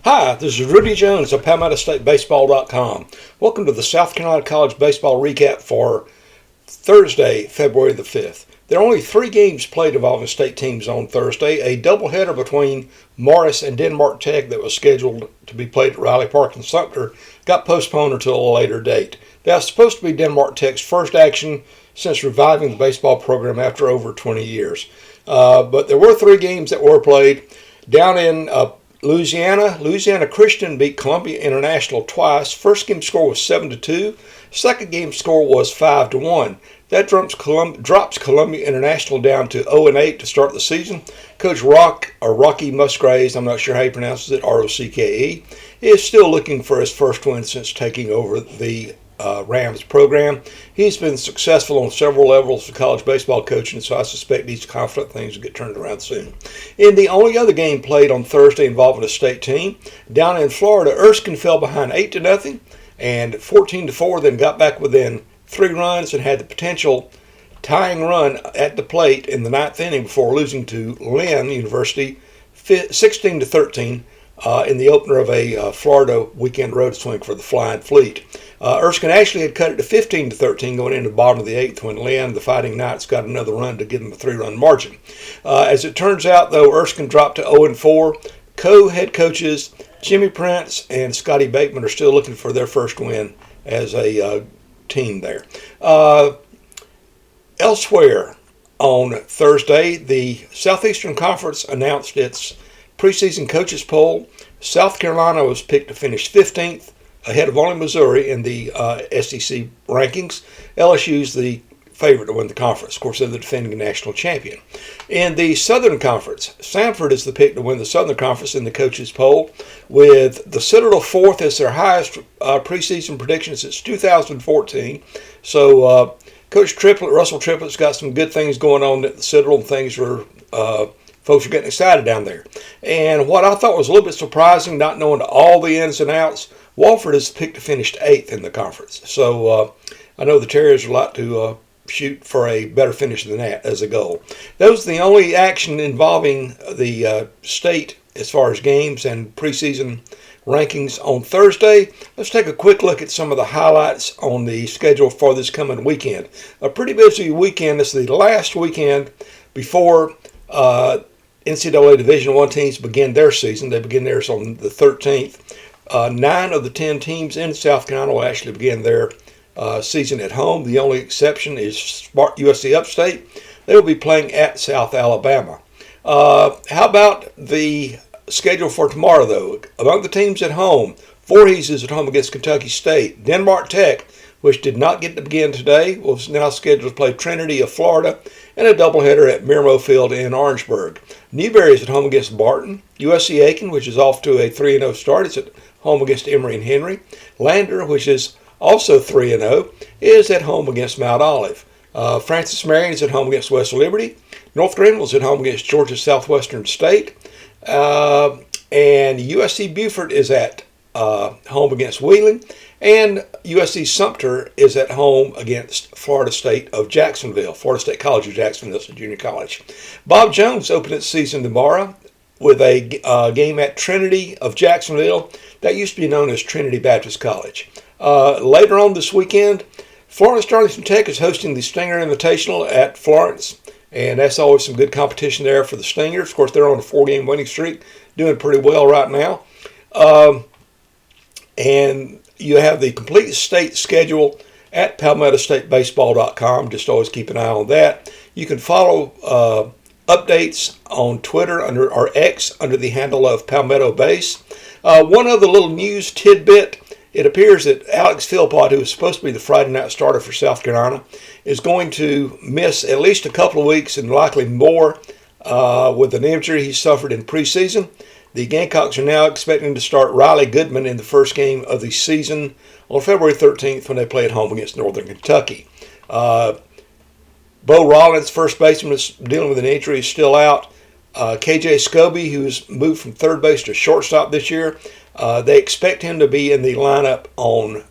Hi, this is Rudy Jones of PalmettoStateBaseball.com. Welcome to the South Carolina College Baseball Recap for Thursday, February the 5th. There are only 3 games played involving state teams on Thursday. A doubleheader between Morris and Denmark Tech that was scheduled to be played at Riley Park in Sumter got postponed until a later date. That was supposed to be Denmark Tech's first action since reviving the baseball program after over 20 years. But there were 3 games that were played. Down in Louisiana Christian beat Columbia International twice. First game score was 7-2. Second game score was 5-1. That drops Columbia International down to 0-8 to start the season. Coach Rocky Musgraves, I'm not sure how he pronounces it, Rocke, is still looking for his first win since taking over the Rams program. He's been successful on several levels of college baseball coaching, so I suspect he's confident things will get turned around soon. In the only other game played on Thursday involving a state team, down in Florida, Erskine fell behind 8-0 and 14-4, then got back within 3 runs and had the potential tying run at the plate in the 9th inning before losing to Lynn University 16-13 in the opener of a Florida weekend road swing for the Flying Fleet. Erskine actually had cut it to 15-13 going into the bottom of the 8th when Lynn, the Fighting Knights, got another run to give them a 3-run margin. As it turns out, though, Erskine dropped to 0-4. Co-head coaches Jimmy Prince and Scotty Bateman are still looking for their first win as a team there. Elsewhere on Thursday, the Southeastern Conference announced its preseason coaches poll. South Carolina was picked to finish 15th, ahead of only Missouri in the SEC rankings. LSU's the favorite to win the conference. Of course, they're the defending national champion. In the Southern Conference, Samford is the pick to win the Southern Conference in the coaches poll, with the Citadel 4th as their highest preseason prediction since 2014. So Coach Russell Triplett's got some good things going on at the Citadel, and things are folks are getting excited down there. And what I thought was a little bit surprising, not knowing all the ins and outs, Wofford is picked to finish 8th in the conference. So I know the Terriers would like to shoot for a better finish than that as a goal. Those are the only action involving the state as far as games and preseason rankings on Thursday. Let's take a quick look at some of the highlights on the schedule for this coming weekend. A pretty busy weekend. This is the last weekend before NCAA Division I teams begin their season. They begin theirs on the 13th. 9 of the 10 teams in South Carolina will actually begin their season at home. The only exception is USC Upstate. They will be playing at South Alabama. How about the schedule for tomorrow, though? Among the teams at home, Voorhees is at home against Kentucky State. Denmark Tech, which did not get to begin today, will now scheduled to play Trinity of Florida and a doubleheader at Miramo Field in Orangeburg. Newberry is at home against Barton. USC Aiken, which is off to a 3-0 start, is at home against Emory and Henry. Lander, which is also 3-0, is at home against Mount Olive. Francis Marion is at home against West Liberty. North Greenville is at home against Georgia Southwestern State. And USC Beaufort is at home against Wheeling. And USC Sumter is at home against Florida State of Jacksonville. Florida State College of Jacksonville is a junior college. Bob Jones opened its season tomorrow with a game at Trinity of Jacksonville. That used to be known as Trinity Baptist College. Later on this weekend, Florence Darlington Tech is hosting the Stinger Invitational at Florence, and that's always some good competition there for the Stingers. Of course, they're on a 4-game winning streak, doing pretty well right now. And you have the complete state schedule at PalmettoStateBaseball.com. Just always keep an eye on that. You can follow updates on Twitter or X under the handle of Palmetto Base. One other little news tidbit. It appears that Alex Philpott, who is supposed to be the Friday night starter for South Carolina, is going to miss at least a couple of weeks and likely more with an injury he suffered in preseason. The Gamecocks are now expecting to start Riley Goodman in the first game of the season on February 13th when they play at home against Northern Kentucky. Bo Rollins, first baseman, is dealing with an injury, is still out. KJ Scobie, who's moved from third base to shortstop this year, they expect him to be in the lineup on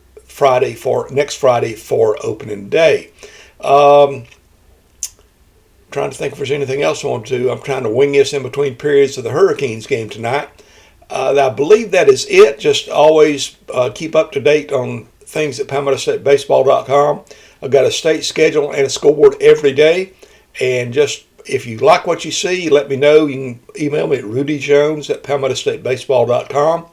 next Friday for opening day. Trying to think if there's anything else I want to do. I'm trying to wing this in between periods of the Hurricanes game tonight. I believe that is it. Just always keep up to date on things at PalmettoStateBaseball.com. I've got a state schedule and a scoreboard every day. And just if you like what you see, let me know. You can email me at rudyjones@PalmettoStateBaseball.com.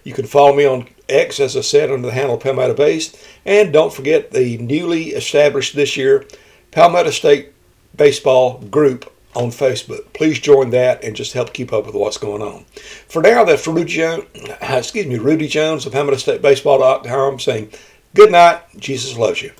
You can follow me on X, as I said, under the handle Palmetto Base. And don't forget the newly established this year Palmetto State Baseball group on Facebook. Please join that and just help keep up with what's going on. For now, that's Rudy Jones of PalmettoStateBaseball.com saying good night. Jesus loves you.